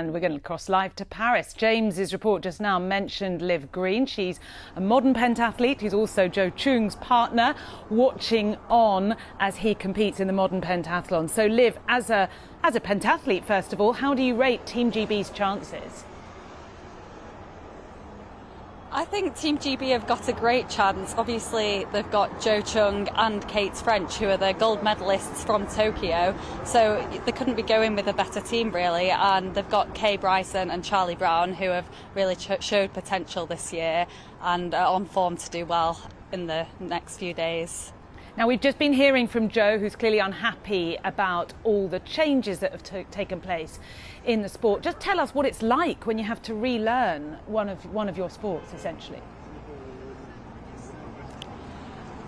and we're going to cross live to Paris. James's report just now mentioned Liv Green. She's a modern pentathlete who's also Jo Choong's partner, watching on as he competes in the modern pentathlon. So Liv, as a pentathlete, first of all, how do you rate Team GB's chances? I think Team GB have got a great chance. Obviously, they've got Jo Choong and Kate French, who are the gold medalists from Tokyo. So they couldn't be going with a better team, really. And they've got Kay Bryson and Charlie Brown, who have really showed potential this year and are on form to do well in the next few days. Now, we've just been hearing from Jo, who's clearly unhappy about all the changes that have taken place in the sport. Just tell us what it's like when you have to relearn one of your sports, essentially.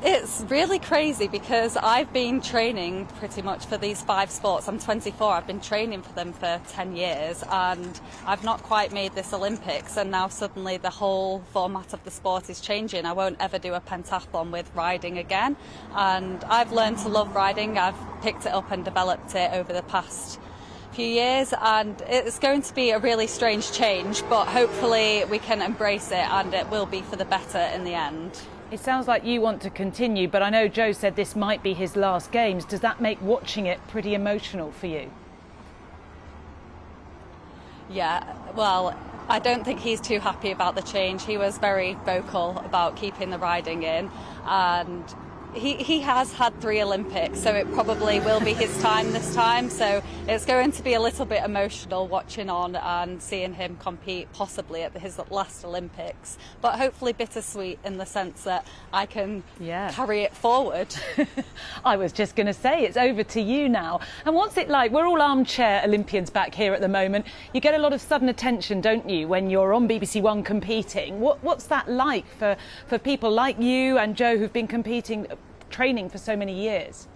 It's really crazy because I've been training pretty much for these 5 sports. I'm 24, I've been training for them for 10 years and I've not quite made this Olympics, and now suddenly the whole format of the sport is changing. I won't ever do a pentathlon with riding again, and I've learned to love riding. I've picked it up and developed it over the past few years, and it's going to be a really strange change, but hopefully we can embrace it and it will be for the better in the end. It sounds like you want to continue, but I know Jo said this might be his last games. Does that make watching it pretty emotional for you? Yeah, well, I don't think he's too happy about the change. He was very vocal about keeping the riding in, and he has had 3 Olympics, so it probably will be his time this time. So it's going to be a little bit emotional watching on and seeing him compete possibly at his last Olympics, but hopefully bittersweet in the sense that I can carry it forward. I was just going to say, it's over to you now. And what's it like? We're all armchair Olympians back here at the moment. You get a lot of sudden attention, don't you, when you're on BBC One competing? What's that like for people like you and Jo, who've been training for so many years?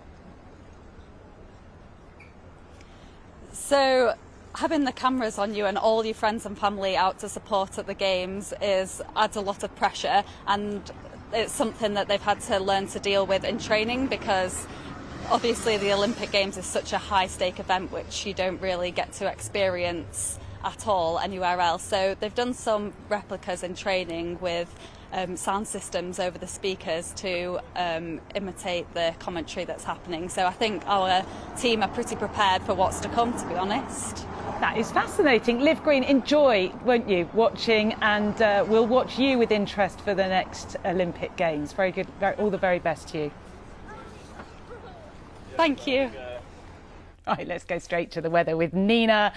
So having the cameras on you and all your friends and family out to support at the games adds a lot of pressure, and it's something that they've had to learn to deal with in training, because obviously the Olympic Games is such a high stake event which you don't really get to experience at all anywhere else. So they've done some replicas in training with sound systems over the speakers to imitate the commentary that's happening. So I think our team are pretty prepared for what's to come, to be honest. That is fascinating. Liv Green, enjoy, won't you, watching, and we'll watch you with interest for the next Olympic Games. Very good. All the very best to you. Thank you. Right, let's go straight to the weather with Nina.